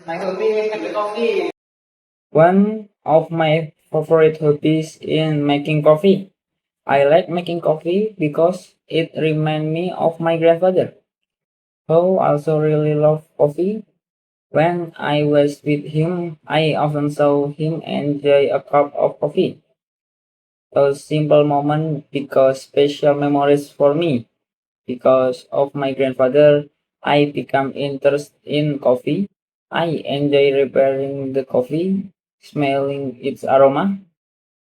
One of my favorite hobbies is making coffee. I like making coffee because it reminds me of my grandfather, who also really loved coffee. When I was with him, I often saw him enjoy a cup of coffee. Those simple moments because special memories for me. Because of my grandfather, I become interested in coffee. I enjoy preparing the coffee, smelling its aroma,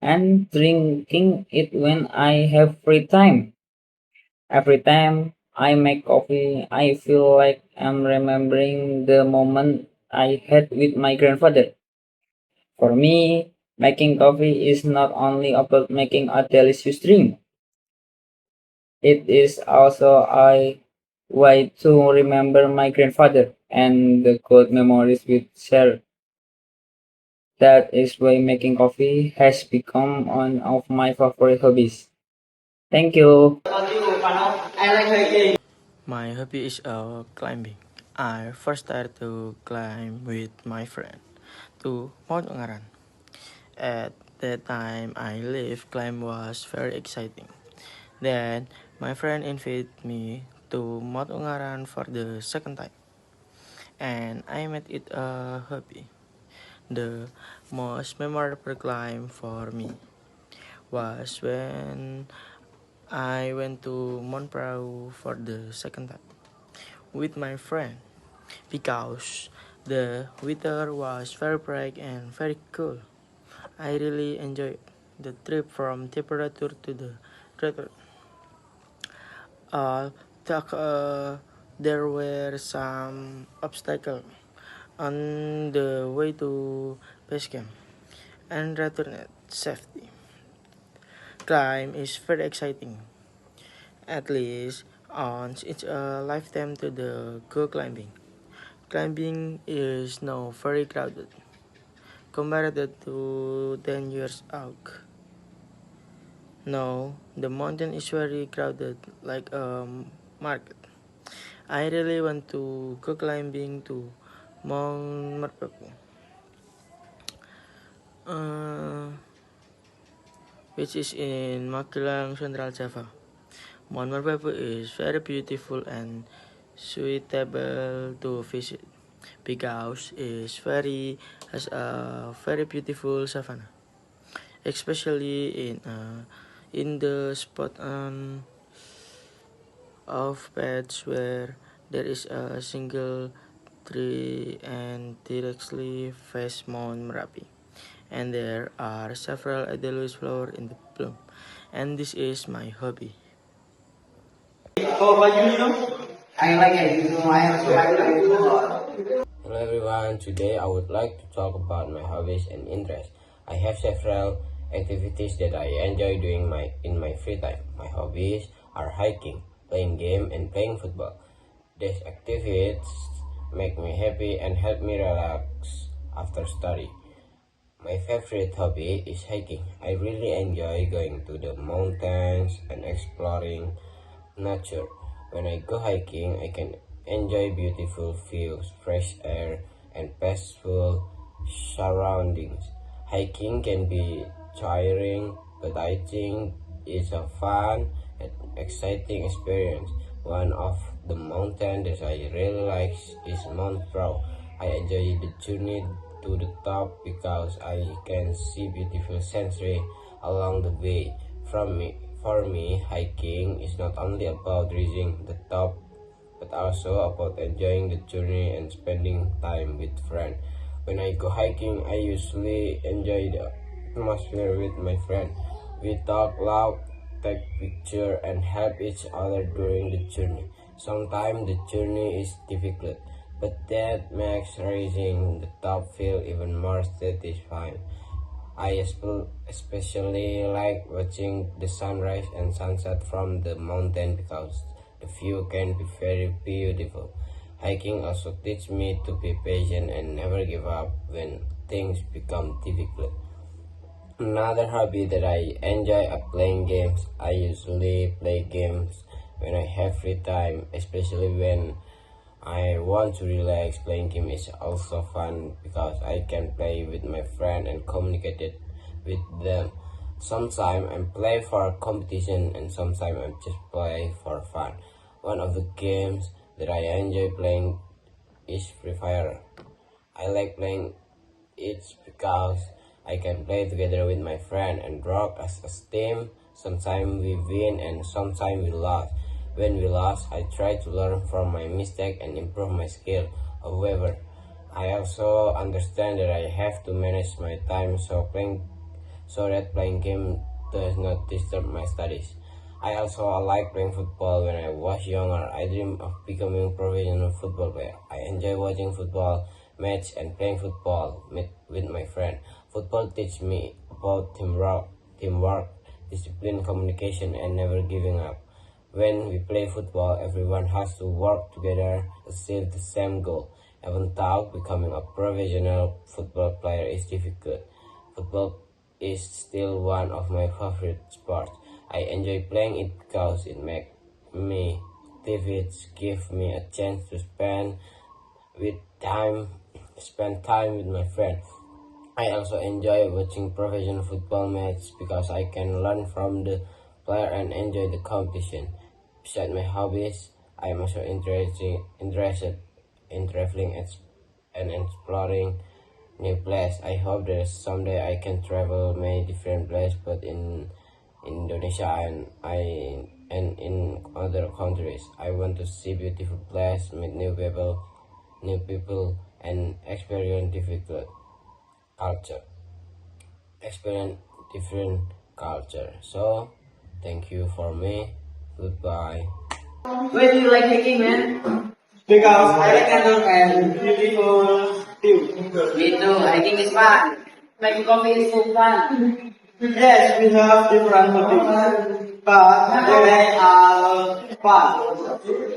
and drinking it when I have free time. Every time I make coffee, I feel like I'm remembering the moment I had with my grandfather. For me, making coffee is not only about making a delicious drink, it is also a way to remember my grandfather and the good memories we share. That is why making coffee has become one of my favorite hobbies. Thank you. My hobby is climbing. I first started to climb with my friend to Mount Ungaran. At that time, I believe climb was very exciting. Then, my friend invited me to Mount Ungaran for the second time, and I made it a hobby. The most memorable climb for me was when I went to Mount Prau for the second time with my friend because the weather was very bright and very cool. I really enjoyed the trip from temperature to the crater. Uh, there were some obstacles on the way to base camp and return safety. Climb is very exciting. At least once it's a lifetime to the go climbing. Climbing is now very crowded compared to 10 years ago. Now the mountain is very crowded like a market. I really want to go climbing to Mount Merbabu, uh, which is in Magelang, Central Java. Mount Merbabu is very beautiful and suitable to visit because it has a very beautiful savanna, especially in the spot of paths where there is a single tree and directly face Mount Merapi, and there are several edelweiss flowers in the bloom, and this is my hobby. Hello everyone, today I would like to talk about my hobbies and interests. I have several activities that I enjoy doing in my free time. My hobbies are hiking, playing game and playing football. These activities make me happy and help me relax after study. My favorite hobby is hiking. I really enjoy going to the mountains and exploring nature. When I go hiking, I can enjoy beautiful views, fresh air, and peaceful surroundings. Hiking can be tiring, but I think it's a fun and exciting experience. One of the mountains that I really like is Mount Pro. I enjoy the journey to the top because I can see beautiful scenery along the way. For me, hiking is not only about reaching the top, but also about enjoying the journey and spending time with friends. When I go hiking, I usually enjoy the atmosphere with my friend. We talk loud, take pictures, and help each other during the journey. Sometimes the journey is difficult, but that makes reaching the top feel even more satisfying. Especially like watching the sunrise and sunset from the mountain because the view can be very beautiful. Hiking also teaches me to be patient and never give up when things become difficult. Another hobby that I enjoy are playing games. I usually play games when I have free time, especially when I want to relax. Playing game is also fun because I can play with my friend and communicate it with them. Sometimes I play for competition and sometimes I just play for fun. One of the games that I enjoy playing is Free Fire. I like playing it because I can play together with my friend and work as a team. Sometimes we win and sometimes we lose. When we lose, I try to learn from my mistake and improve my skill. However, I also understand that I have to manage my time so that playing game does not disturb my studies. I also like playing football. When I was younger, I dreamed of becoming a professional football player. I enjoy watching football match and playing football with my friend. Football teaches me about teamwork, discipline, communication, and never giving up. When we play football, everyone has to work together to achieve the same goal. Even though becoming a professional football player is difficult, football is still one of my favorite sports. I enjoy playing it because it makes me active, gives me a chance to with time spend time with my friends. I also enjoy watching professional football matches because I can learn from the player and enjoy the competition. Besides my hobbies, I am also interested in traveling and exploring new places. I hope that someday I can travel many different places, but in Indonesia and in other countries. I want to see beautiful places, meet new people, and culture, experience different culture. So, thank you for me. Goodbye. Why do you like hiking, man? Because I like nature and beautiful view. Me too. Hiking is fun. Making coffee is so fun. Yes, we have different hobbies, but they are fun.